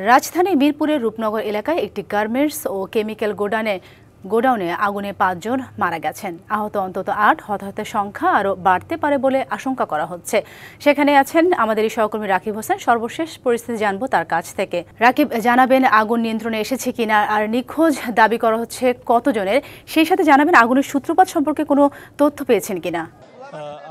রাজধানী মিরপুরের রূপনগর এলাকায় একটি গার্মেন্টস ও কেমিক্যাল গোডাউনে আগুনে ৫ জন মারা গেছেন। আহত অন্তত ৮, হতাহতের সংখ্যা আরও বাড়তে পারে বলে আশঙ্কা করা হচ্ছে। সেখানে আছেন আমাদের সহকর্মী রাকিব হোসেন। সর্বশেষ পরিস্থিতি জানবো তার কাছ থেকে। রাকিব, জানাবেন আগুন নিয়ন্ত্রণে এসেছে কিনা, আর নিখোঁজ দাবি করা হচ্ছে কতজনের, সেই সাথে জানাবেন আগুনের সূত্রপাত সম্পর্কে কোনো তথ্য পেয়েছেন কিনা।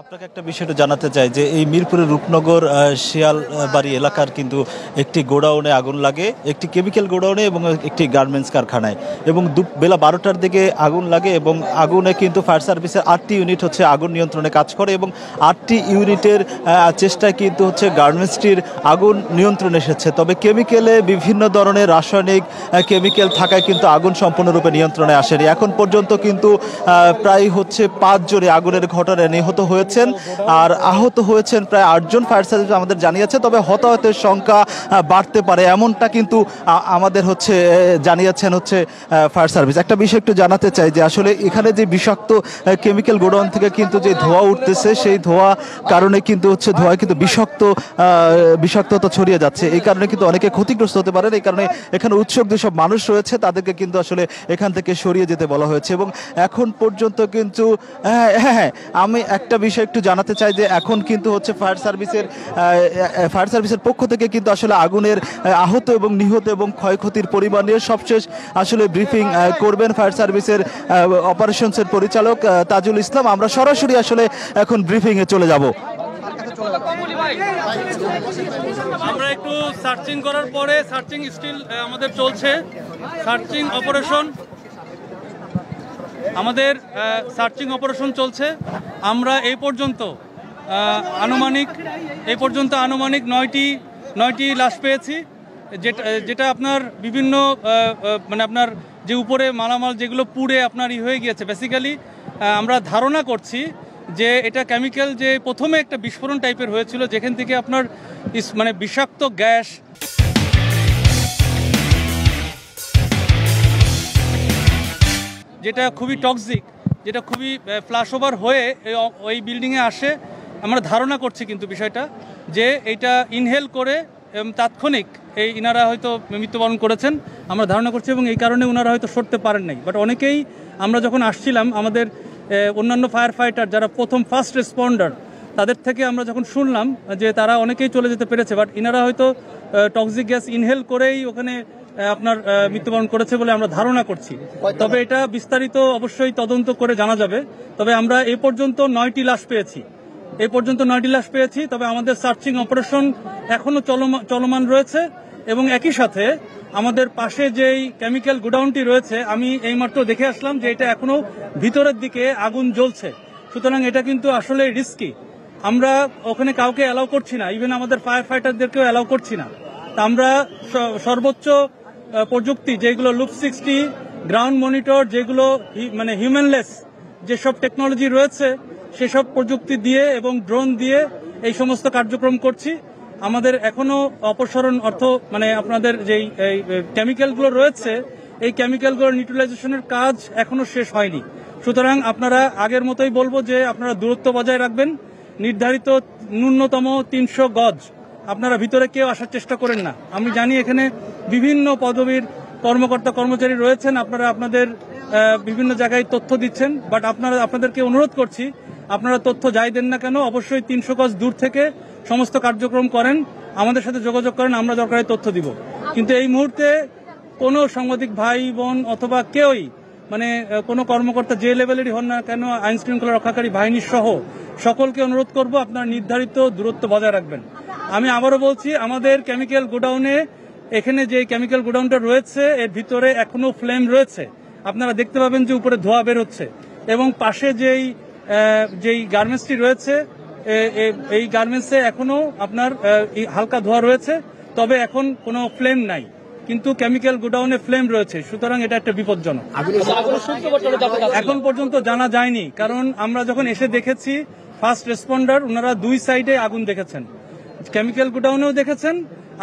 আপনাকে একটা বিষয়টা জানাতে চাই যে এই মিরপুরের রূপনগর শিয়ালবাড়ি এলাকার কিন্তু একটি গোডাউনে আগুন লাগে, একটি কেমিক্যাল গোডাউনে এবং একটি গার্মেন্টস কারখানায়, এবং বেলা 12টার দিকে আগুন লাগে এবং আগুনে কিন্তু ফায়ার সার্ভিসের 8টি ইউনিট হচ্ছে আগুন নিয়ন্ত্রণে কাজ করে এবং 8টি ইউনিটের চেষ্টায় কিন্তু হচ্ছে গার্মেন্টসটির আগুন নিয়ন্ত্রণে এসেছে। তবে কেমিক্যালে বিভিন্ন ধরনের রাসায়নিক কেমিক্যাল থাকায় কিন্তু আগুন সম্পূর্ণরূপে নিয়ন্ত্রণে আসেনি। এখন পর্যন্ত কিন্তু প্রায় হচ্ছে 5 জনে আগুনের ঘটনায় নিহত হয়েছেন, আর আহত হয়েছেন প্রায় 8 জন ফায়ার সার্ভিস আমাদের জানিয়েছে। তবে হতাহতের সংখ্যা বাড়তে পারে এমনটা কিন্তু আমাদের হচ্ছে জানিয়েছেন হচ্ছে ফায়ার সার্ভিস। একটা বিষয় একটু জানাতে চাই যে আসলে এখানে যে বিষাক্ত কেমিক্যাল গোডাউন থেকে কিন্তু যে ধোঁয়া উঠতেছে, সেই ধোঁয়া কারণে কিন্তু হচ্ছে ধোঁয়ায় কিন্তু বিষাক্ততা ছড়িয়ে যাচ্ছে। এই কারণে কিন্তু অনেকে ক্ষতিগ্রস্ত হতে পারেন। এই কারণে এখানে উৎসুক যেসব মানুষ রয়েছে তাদেরকে কিন্তু আসলে এখান থেকে সরিয়ে যেতে বলা হয়েছে। এবং এখন পর্যন্ত কিন্তু আমি একটা বিষয় একটু জানাতে চাই যে এখন কিন্তু হচ্ছে ফায়ার সার্ভিসের পক্ষ থেকে কিন্তু আসলে আগুনের আহত এবং নিহত এবং ক্ষয়ক্ষতির পরিমাণ নিয়ে সবশেষ আসলে ব্রিফিং করবেন ফায়ার সার্ভিসের অপারেশনসের পরিচালক তাজুল ইসলাম। আমরা সরাসরি আসলে এখন ব্রিফিংয়ে চলে যাব। আমরা একটু সার্চিং করার পরে সার্চিং স্টিল আমাদের চলছে, সার্চিং অপারেশন চলছে। আমরা এই পর্যন্ত আনুমানিক 9টি লাশ পেয়েছি, যেটা আপনার বিভিন্ন মানে আপনার যে উপরে মালামাল যেগুলো পুড়ে আপনার হয়ে গিয়েছে। বেসিক্যালি আমরা ধারণা করছি যে এটা কেমিক্যাল, যে প্রথমে একটা বিস্ফোরণ টাইপের হয়েছিল যেখান থেকে আপনার মানে বিষাক্ত গ্যাস যেটা খুবই টক্সিক, যেটা খুবই ফ্ল্যাশ ওভার হয়ে ওই বিল্ডিংয়ে আসে। আমরা ধারণা করছি কিন্তু বিষয়টা যে এটা ইনহেল করে তাৎক্ষণিক ইনারা হয়তো মৃত্যুবরণ করেছেন আমরা ধারণা করছি, এবং এই কারণে ওনারা হয়তো সরতে পারেন নাই। বাট অনেকেই আমরা যখন আসছিলাম, আমাদের অন্যান্য ফায়ার ফাইটার যারা ফার্স্ট রেসপন্ডার, তাদের থেকে আমরা যখন শুনলাম যে তারা অনেকেই চলে যেতে পেরেছে, বাট ইনারা হয়তো টক্সিক গ্যাস ইনহেল করেই ওখানে আপনার মৃত্যুবরণ করেছে বলে আমরা ধারণা করছি। তবে এটা বিস্তারিত অবশ্যই তদন্ত করে জানা যাবে। তবে আমরা এ পর্যন্ত 9টি লাশ পেয়েছি। তবে আমাদের সার্চিং অপারেশন এখনো চলমান রয়েছে, এবং একই সাথে আমাদের পাশে যেই কেমিক্যাল গোডাউনটি রয়েছে, আমি এইমাত্র দেখে আসলাম যে এটা এখনো ভিতরের দিকে আগুন জ্বলছে। সুতরাং এটা কিন্তু আসলে রিস্কি। আমরা ওখানে কাউকে অ্যালাউ করছি না, ইভেন আমাদের ফায়ার ফাইটারদেরকেও অ্যালাউ করছি না। তা আমরা সর্বোচ্চ প্রযুক্তি যেগুলো লুপ 60, গ্রাউন্ড মনিটর, যেগুলো মানে হিউম্যানলেস যেসব টেকনোলজি রয়েছে, সেসব প্রযুক্তি দিয়ে এবং ড্রোন দিয়ে এই সমস্ত কার্যক্রম করছি। আমাদের এখনো অপসারণ মানে আপনাদের যেই কেমিক্যালগুলো রয়েছে, এই ক্যামিক্যালগুলোর নিউট্রালাইজেশনের কাজ এখনো শেষ হয়নি। সুতরাং আপনারা আগের মতোই বলবো যে আপনারা দূরত্ব বজায় রাখবেন। নির্ধারিত ন্যূনতম 300 গজ আপনারা ভিতরে কেউ আসার চেষ্টা করেন না। আমি জানি এখানে বিভিন্ন পদবীর কর্মচারী রয়েছেন, আপনারা আপনাদের বিভিন্ন জায়গায় তথ্য দিচ্ছেন, বাট আপনাদেরকে অনুরোধ করছি, আপনারা তথ্য যাই দেন না কেন অবশ্যই 300 গজ দূর থেকে সমস্ত কার্যক্রম করেন, আমাদের সাথে যোগাযোগ করেন, আমরা দরকারি তথ্য দিব। কিন্তু এই মুহূর্তে কোনো সাংবাদিক ভাই বোন অথবা কেউই, মানে কোনো কর্মকর্তা যে লেভেলেরই হন না কেন, আইন শৃঙ্খলা রক্ষাকারী বাহিনী সহ সকলকে অনুরোধ করব আপনারা নির্ধারিত দূরত্ব বজায় রাখবেন। আমি আবারও বলছি, আমাদের কেমিক্যাল গোডাউনে, এখানে যে কেমিক্যাল গোডাউনটা রয়েছে এর ভিতরে এখনো ফ্লেম রয়েছে। আপনারা দেখতে পাবেন যে উপরে ধোঁয়া বের হচ্ছে, এবং পাশে যেই গার্মেন্টসটি রয়েছে, এই গার্মেন্টসে এখনো আপনার হালকা ধোঁয়া রয়েছে, তবে এখন কোনো ফ্লেম নাই, কিন্তু কেমিক্যাল গোডাউনে ফ্লেম রয়েছে। সুতরাং এটা একটা বিপজ্জনক। এখন পর্যন্ত জানা যায়নি, কারণ আমরা যখন এসে দেখেছি ফার্স্ট রেসপন্ডার ওনারা 2 সাইডে আগুন দেখেছেন, কেমিক্যাল গোডাউনেও দেখেছেন,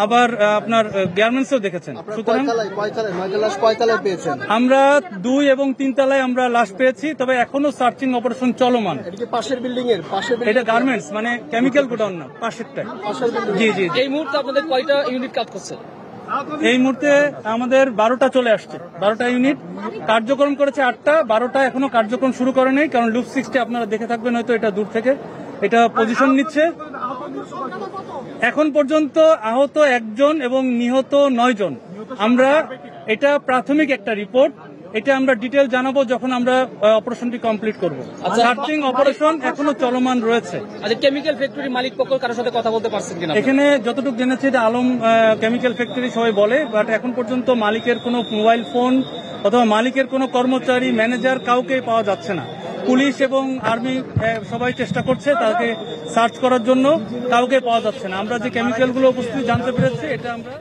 আবার আপনার গার্মেন্টসেও দেখেছেন। সুতরাং আমরা 2 এবং 3 তলায় আমরা লাশ পেয়েছি, তবে এখনো সার্চিং অপারেশন চলমান। এটা গার্মেন্টস মানে কেমিক্যাল গোডাউন না, পাশেরটাই। জি। এই মুহূর্তে আপনাদের কয়টা ইউনিট কাজ করছে? এই মুহূর্তে আমাদের 12টা চলে আসছে, 12টা ইউনিট কার্যক্রম করেছে, 8টা, 12টা এখনো কার্যক্রম শুরু করে নেই, কারণ লুপ 60 আপনারা দেখে থাকবেন হয়তো, এটা দূর থেকে এটা পজিশন নিচ্ছে। এখন পর্যন্ত আহত 1 জন এবং নিহত 9 জন। আমরা এটা প্রাথমিক একটা রিপোর্ট, এটা আমরা ডিটেল জানাবো যখন আমরা অপারেশনটি কমপ্লিট করব। সার্চিং অপারেশন এখনো চলমান রয়েছে। আচ্ছা, কেমিক্যাল ফ্যাক্টরি মালিক পক্ষ কারোর সাথে কথা বলতে পারছেন কিনা? এখানে যতটুকু জেনেছি এটা আলম কেমিক্যাল ফ্যাক্টরি সবাই বলে, বাট এখন পর্যন্ত মালিকের কোনো মোবাইল ফোন অথবা মালিকের কোনো কর্মচারী, ম্যানেজার কাউকে পাওয়া যাচ্ছে না। পুলিশ এবং আর্মি সবাই চেষ্টা করছে তাকে সার্চ করার জন্য, কাউকে পাওয়া যাচ্ছে না। আমরা যে কেমিক্যালগুলো উপস্থিতি জানতে পেরেছি এটা আমরা